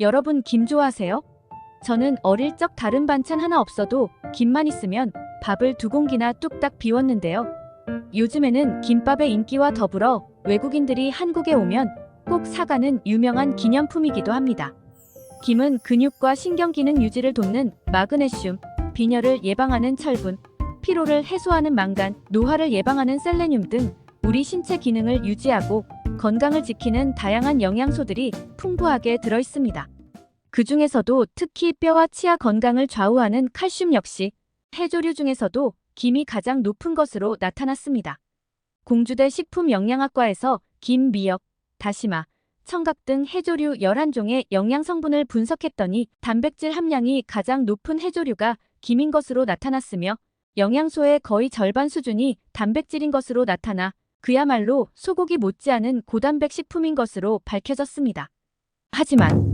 여러분 김 좋아하세요? 저는 어릴 적 다른 반찬 하나 없어도 김만 있으면 밥을 2공기나 뚝딱 비웠는데요. 요즘에는 김밥의 인기와 더불어 외국인들이 한국에 오면 꼭 사가는 유명한 기념품이기도 합니다. 김은 근육과 신경기능 유지를 돕는 마그네슘, 빈혈을 예방하는 철분, 피로를 해소하는 망간, 노화를 예방하는 셀레늄 등 우리 신체 기능을 유지하고 건강을 지키는 다양한 영양소들이 풍부하게 들어있습니다. 그 중에서도 특히 뼈와 치아 건강을 좌우하는 칼슘 역시 해조류 중에서도 김이 가장 높은 것으로 나타났습니다. 공주대 식품영양학과에서 김, 미역, 다시마, 청각 등 해조류 11종의 영양 성분을 분석했더니 단백질 함량이 가장 높은 해조류가 김인 것으로 나타났으며 영양소의 거의 절반 수준이 단백질인 것으로 나타나 그야말로 소고기 못지않은 고단백 식품인 것으로 밝혀졌습니다. 하지만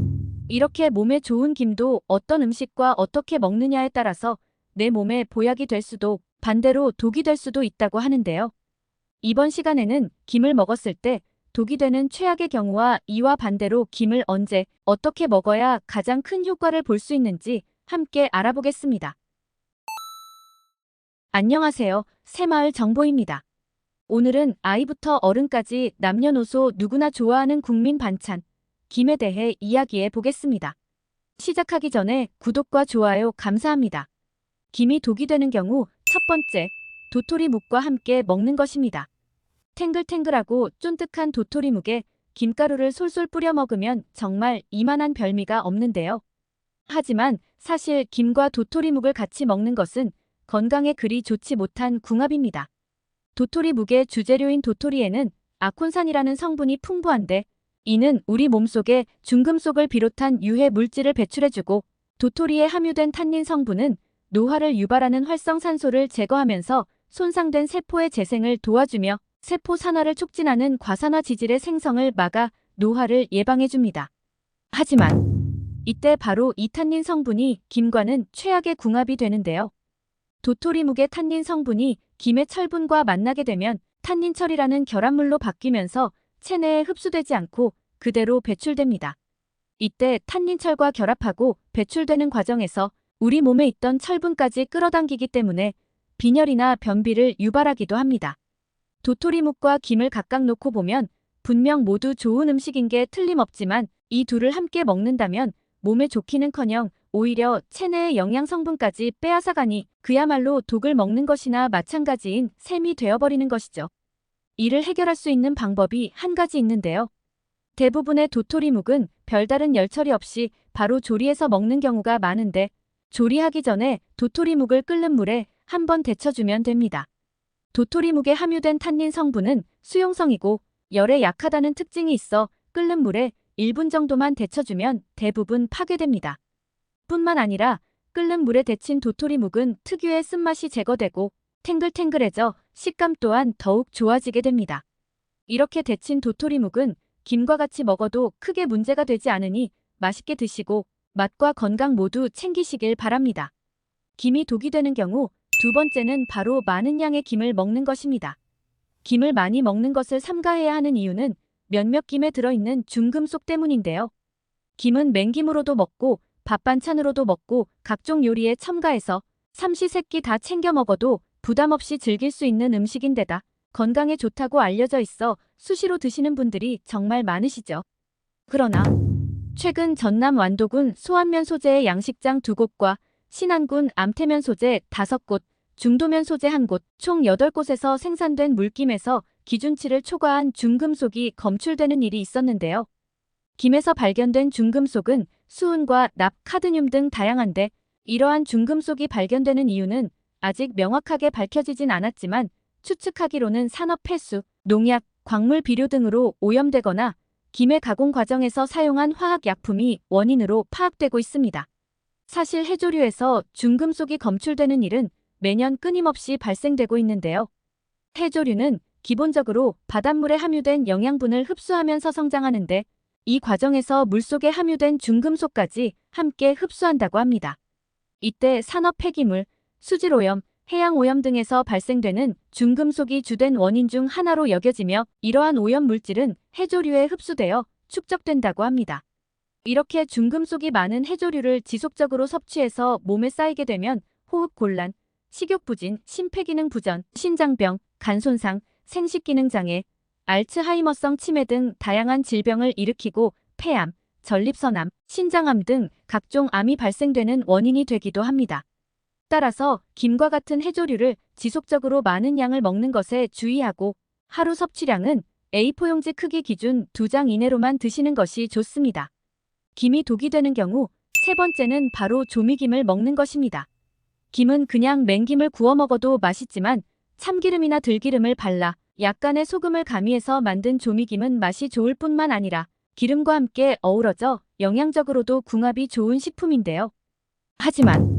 이렇게 몸에 좋은 김도 어떤 음식과 어떻게 먹느냐에 따라서 내 몸에 보약이 될 수도 반대로 독이 될 수도 있다고 하는데요. 이번 시간에는 김을 먹었을 때 독이 되는 최악의 경우와 이와 반대로 김을 언제 어떻게 먹어야 가장 큰 효과를 볼 수 있는지 함께 알아보겠습니다. 안녕하세요. 새마을 정보입니다. 오늘은 아이부터 어른까지 남녀노소 누구나 좋아하는 국민 반찬, 김에 대해 이야기해 보겠습니다. 시작하기 전에 구독과 좋아요 감사합니다. 김이 독이 되는 경우 첫 번째, 도토리묵과 함께 먹는 것입니다. 탱글탱글하고 쫀득한 도토리묵에 김가루를 솔솔 뿌려 먹으면 정말 이만한 별미가 없는데요. 하지만 사실 김과 도토리묵을 같이 먹는 것은 건강에 그리 좋지 못한 궁합입니다. 도토리묵의 주재료인 도토리에는 아콘산이라는 성분이 풍부한데 이는 우리 몸속에 중금속을 비롯한 유해 물질을 배출해주고 도토리에 함유된 탄닌 성분은 노화를 유발하는 활성산소를 제거하면서 손상된 세포의 재생을 도와주며 세포 산화를 촉진하는 과산화 지질의 생성을 막아 노화를 예방해줍니다. 하지만 이때 바로 이 탄닌 성분이 김과는 최악의 궁합이 되는데요. 도토리묵의 탄닌 성분이 김의 철분과 만나게 되면 탄닌철이라는 결합물로 바뀌면서 체내에 흡수되지 않고 그대로 배출됩니다. 이때 탄닌철과 결합하고 배출되는 과정에서 우리 몸에 있던 철분까지 끌어당기기 때문에 빈혈이나 변비를 유발하기도 합니다. 도토리묵과 김을 각각 놓고 보면 분명 모두 좋은 음식인 게 틀림없지만 이 둘을 함께 먹는다면 몸에 좋기는커녕 오히려 체내의 영양 성분까지 빼앗아가니 그야말로 독을 먹는 것이나 마찬가지인 셈이 되어버리는 것이죠. 이를 해결할 수 있는 방법이 한 가지 있는데요. 대부분의 도토리묵은 별다른 열 처리 없이 바로 조리해서 먹는 경우가 많은데 조리하기 전에 도토리묵을 끓는 물에 한번 데쳐주면 됩니다. 도토리묵에 함유된 탄닌 성분은 수용성이고 열에 약하다는 특징이 있어 끓는 물에 1분 정도만 데쳐주면 대부분 파괴됩니다. 뿐만 아니라 끓는 물에 데친 도토리묵은 특유의 쓴맛이 제거되고 탱글탱글해져 식감 또한 더욱 좋아지게 됩니다. 이렇게 데친 도토리묵은 김과 같이 먹어도 크게 문제가 되지 않으니 맛있게 드시고 맛과 건강 모두 챙기시길 바랍니다. 김이 독이 되는 경우 두 번째는 바로 많은 양의 김을 먹는 것입니다. 김을 많이 먹는 것을 삼가해야 하는 이유는 몇몇 김에 들어있는 중금속 때문인데요. 김은 맹김으로도 먹고 밥 반찬으로도 먹고 각종 요리에 첨가해서 삼시세끼 다 챙겨 먹어도 부담 없이 즐길 수 있는 음식인데다 건강에 좋다고 알려져 있어 수시로 드시는 분들이 정말 많으시죠. 그러나 최근 전남 완도군 소안면 소재의 양식장 2곳과 신안군 암태면 소재 5곳, 중도면 소재 1곳, 총 8곳에서 생산된 물김에서 기준치를 초과한 중금속이 검출되는 일이 있었는데요. 김에서 발견된 중금속은 수은과 납, 카드뮴 등 다양한데 이러한 중금속이 발견되는 이유는 아직 명확하게 밝혀지진 않았지만 추측하기로는 산업 폐수, 농약, 광물 비료 등으로 오염되거나 김의 가공 과정에서 사용한 화학약품이 원인으로 파악되고 있습니다. 사실 해조류에서 중금속이 검출되는 일은 매년 끊임없이 발생되고 있는데요. 해조류는 기본적으로 바닷물에 함유된 영양분을 흡수하면서 성장하는데 이 과정에서 물속에 함유된 중금속까지 함께 흡수한다고 합니다. 이때 산업 폐기물, 수질오염, 해양오염 등에서 발생되는 중금속이 주된 원인 중 하나로 여겨지며 이러한 오염 물질은 해조류에 흡수되어 축적된다고 합니다. 이렇게 중금속이 많은 해조류를 지속적으로 섭취해서 몸에 쌓이게 되면 호흡곤란, 식욕부진, 심폐기능 부전, 신장병, 간손상, 생식기능장애, 알츠하이머성 치매 등 다양한 질병을 일으키고 폐암, 전립선암, 신장암 등 각종 암이 발생되는 원인이 되기도 합니다. 따라서 김과 같은 해조류를 지속적으로 많은 양을 먹는 것에 주의하고 하루 섭취량은 A4용지 크기 기준 2장 이내로만 드시는 것이 좋습니다. 김이 독이 되는 경우 세 번째는 바로 조미김을 먹는 것입니다. 김은 그냥 맹김을 구워 먹어도 맛있지만 참기름이나 들기름을 발라 약간의 소금을 가미해서 만든 조미김은 맛이 좋을 뿐만 아니라 기름과 함께 어우러져 영양적으로도 궁합이 좋은 식품인데요. 하지만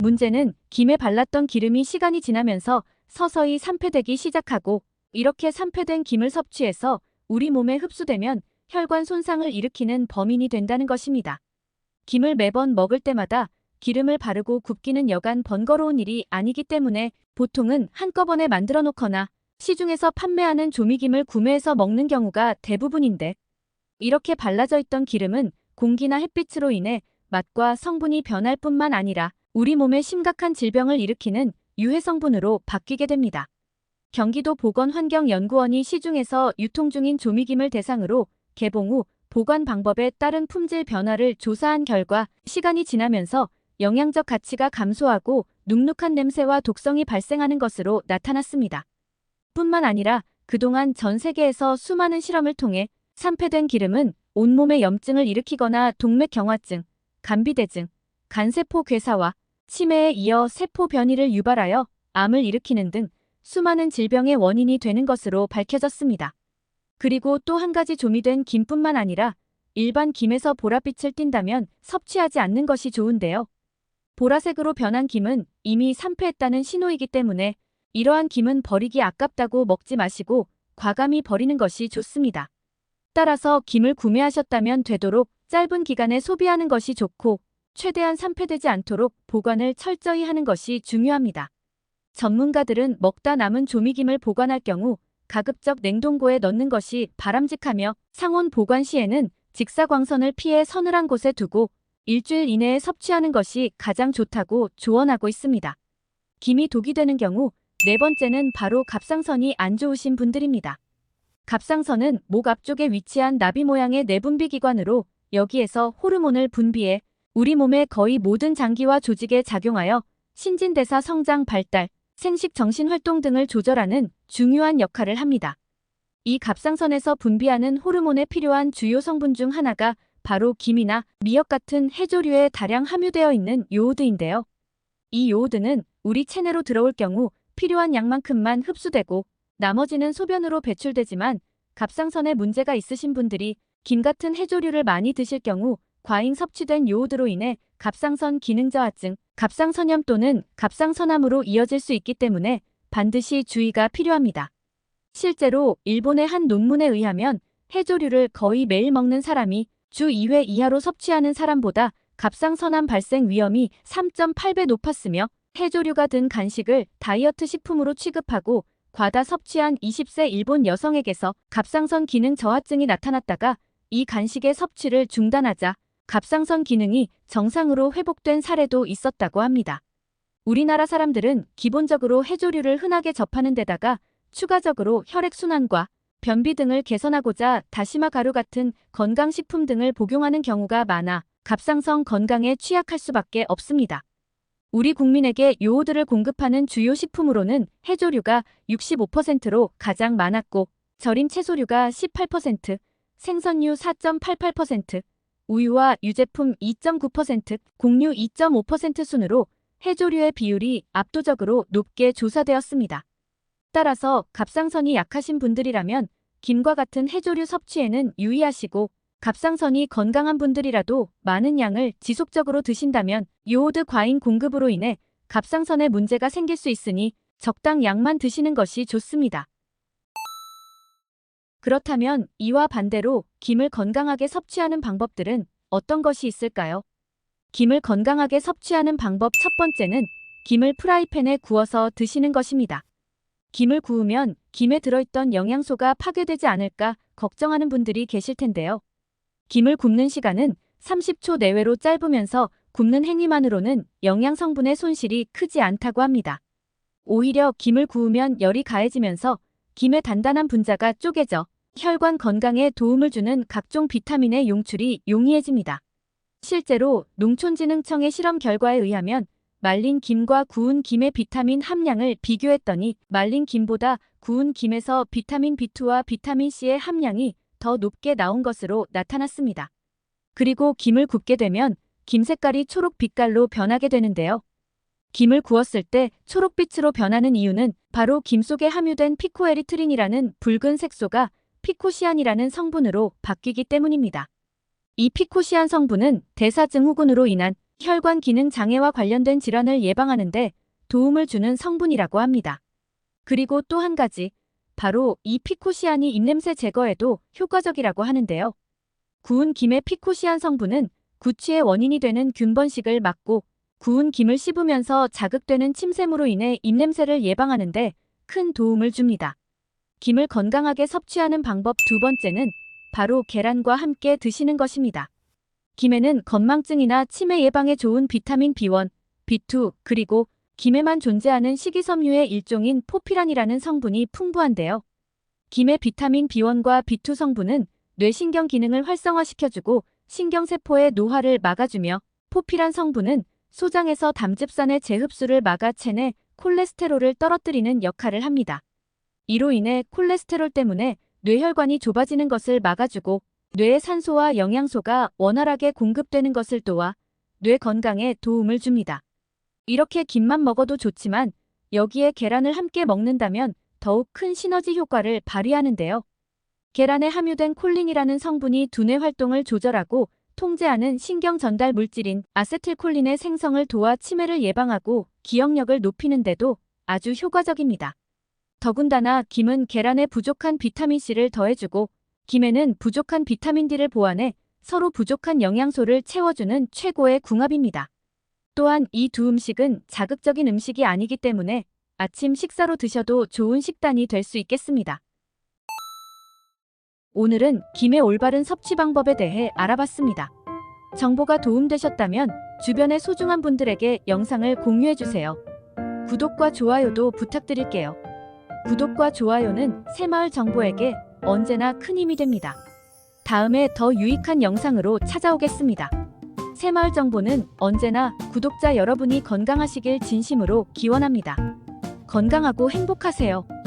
문제는 김에 발랐던 기름이 시간이 지나면서 서서히 산패되기 시작하고 이렇게 산패된 김을 섭취해서 우리 몸에 흡수되면 혈관 손상을 일으키는 범인이 된다는 것입니다. 김을 매번 먹을 때마다 기름을 바르고 굽기는 여간 번거로운 일이 아니기 때문에 보통은 한꺼번에 만들어 놓거나 시중에서 판매하는 조미김을 구매해서 먹는 경우가 대부분인데 이렇게 발라져 있던 기름은 공기나 햇빛으로 인해 맛과 성분이 변할 뿐만 아니라 우리 몸에 심각한 질병을 일으키는 유해 성분으로 바뀌게 됩니다. 경기도 보건환경연구원이 시중에서 유통 중인 조미김을 대상으로 개봉 후 보관 방법에 따른 품질 변화를 조사한 결과 시간이 지나면서 영양적 가치가 감소하고 눅눅한 냄새와 독성이 발생하는 것으로 나타났습니다. 뿐만 아니라 그동안 전 세계에서 수많은 실험을 통해 산패된 기름은 온몸에 염증을 일으키거나 동맥경화증, 간비대증, 간세포 괴사와 치매에 이어 세포 변이를 유발하여 암을 일으키는 등 수많은 질병의 원인이 되는 것으로 밝혀졌습니다. 그리고 또 한 가지 조미된 김뿐만 아니라 일반 김에서 보랏빛을 띈다면 섭취하지 않는 것이 좋은데요. 보라색으로 변한 김은 이미 산패했다는 신호이기 때문에 이러한 김은 버리기 아깝다고 먹지 마시고 과감히 버리는 것이 좋습니다. 따라서 김을 구매하셨다면 되도록 짧은 기간에 소비하는 것이 좋고 최대한 산패되지 않도록 보관을 철저히 하는 것이 중요합니다. 전문가들은 먹다 남은 조미김을 보관할 경우 가급적 냉동고에 넣는 것이 바람직하며 상온 보관 시에는 직사광선을 피해 서늘한 곳에 두고 일주일 이내에 섭취하는 것이 가장 좋다고 조언하고 있습니다. 김이 독이 되는 경우 네 번째는 바로 갑상선이 안 좋으신 분들입니다. 갑상선은 목 앞쪽에 위치한 나비 모양의 내분비 기관으로 여기에서 호르몬을 분비해 우리 몸의 거의 모든 장기와 조직에 작용하여 신진대사 성장 발달, 생식 정신 활동 등을 조절하는 중요한 역할을 합니다. 이 갑상선에서 분비하는 호르몬에 필요한 주요 성분 중 하나가 바로 김이나 미역 같은 해조류에 다량 함유되어 있는 요오드인데요. 이 요오드는 우리 체내로 들어올 경우 필요한 양만큼만 흡수되고 나머지는 소변으로 배출되지만 갑상선에 문제가 있으신 분들이 김 같은 해조류를 많이 드실 경우 과잉 섭취된 요오드로 인해 갑상선 기능 저하증, 갑상선염 또는 갑상선암으로 이어질 수 있기 때문에 반드시 주의가 필요합니다. 실제로 일본의 한 논문에 의하면 해조류를 거의 매일 먹는 사람이 주 2회 이하로 섭취하는 사람보다 갑상선암 발생 위험이 3.8배 높았으며 해조류가 든 간식을 다이어트 식품으로 취급하고 과다 섭취한 20세 일본 여성에게서 갑상선 기능 저하증이 나타났다가 이 간식의 섭취를 중단하자 갑상선 기능이 정상으로 회복된 사례도 있었다고 합니다. 우리나라 사람들은 기본적으로 해조류를 흔하게 접하는 데다가 추가적으로 혈액순환과 변비 등을 개선하고자 다시마 가루 같은 건강식품 등을 복용하는 경우가 많아 갑상선 건강에 취약할 수밖에 없습니다. 우리 국민에게 요오드를 공급하는 주요 식품으로는 해조류가 65%로 가장 많았고 절임 채소류가 18%, 생선류 4.88%, 우유와 유제품 2.9%, 곡류 2.5% 순으로 해조류의 비율이 압도적으로 높게 조사되었습니다. 따라서 갑상선이 약하신 분들이라면 김과 같은 해조류 섭취에는 유의하시고 갑상선이 건강한 분들이라도 많은 양을 지속적으로 드신다면 요오드 과잉 공급으로 인해 갑상선에 문제가 생길 수 있으니 적당 양만 드시는 것이 좋습니다. 그렇다면 이와 반대로 김을 건강하게 섭취하는 방법들은 어떤 것이 있을까요? 김을 건강하게 섭취하는 방법 첫 번째는 김을 프라이팬에 구워서 드시는 것입니다. 김을 구우면 김에 들어있던 영양소가 파괴되지 않을까 걱정하는 분들이 계실 텐데요. 김을 굽는 시간은 30초 내외로 짧으면서 굽는 행위만으로는 영양 성분의 손실이 크지 않다고 합니다. 오히려 김을 구우면 열이 가해지면서 김의 단단한 분자가 쪼개져 혈관 건강에 도움을 주는 각종 비타민의 용출이 용이해집니다. 실제로 농촌진흥청의 실험 결과에 의하면 말린 김과 구운 김의 비타민 함량을 비교했더니 말린 김보다 구운 김에서 비타민 B2와 비타민 C의 함량이 더 높게 나온 것으로 나타났습니다. 그리고 김을 굽게 되면 김 색깔이 초록 빛깔로 변하게 되는데요. 김을 구웠을 때 초록빛으로 변하는 이유는 바로 김 속에 함유된 피코에리트린이라는 붉은 색소가 피코시안이라는 성분으로 바뀌기 때문입니다. 이 피코시안 성분은 대사증후군으로 인한 혈관 기능 장애와 관련된 질환을 예방하는 데 도움을 주는 성분이라고 합니다. 그리고 또 한 가지, 바로 이 피코시안이 입냄새 제거에도 효과적이라고 하는데요. 구운 김의 피코시안 성분은 구취의 원인이 되는 균번식을 막고 구운 김을 씹으면서 자극되는 침샘으로 인해 입냄새를 예방하는 데 큰 도움을 줍니다. 김을 건강하게 섭취하는 방법 두 번째는 바로 계란과 함께 드시는 것입니다. 김에는 건망증이나 치매 예방에 좋은 비타민 B1, B2, 그리고 김에만 존재하는 식이섬유의 일종인 포피란이라는 성분이 풍부한데요. 김의 비타민 B1과 B2 성분은 뇌신경 기능을 활성화시켜주고 신경세포의 노화를 막아주며 포피란 성분은 소장에서 담즙산의 재흡수를 막아 체내 콜레스테롤을 떨어뜨리는 역할을 합니다. 이로 인해 콜레스테롤 때문에 뇌혈관이 좁아지는 것을 막아주고 뇌의 산소와 영양소가 원활하게 공급되는 것을 도와 뇌 건강에 도움을 줍니다. 이렇게 김만 먹어도 좋지만 여기에 계란을 함께 먹는다면 더욱 큰 시너지 효과를 발휘하는데요. 계란에 함유된 콜린이라는 성분이 두뇌 활동을 조절하고 통제하는 신경 전달 물질인 아세틸콜린의 생성을 도와 치매를 예방하고 기억력을 높이는 데도 아주 효과적입니다. 더군다나 김은 계란에 부족한 비타민C를 더해주고 김에는 부족한 비타민 D를 보완해 서로 부족한 영양소를 채워주는 최고의 궁합입니다. 또한 이 두 음식은 자극적인 음식이 아니기 때문에 아침 식사로 드셔도 좋은 식단이 될 수 있겠습니다. 오늘은 김의 올바른 섭취 방법에 대해 알아봤습니다. 정보가 도움되셨다면 주변의 소중한 분들에게 영상을 공유해주세요. 구독과 좋아요도 부탁드릴게요. 구독과 좋아요는 새마을 정보에게 언제나 큰 힘이 됩니다. 다음에 더 유익한 영상으로 찾아오겠습니다. 새마을 정보는 언제나 구독자 여러분이 건강하시길 진심으로 기원합니다. 건강하고 행복하세요.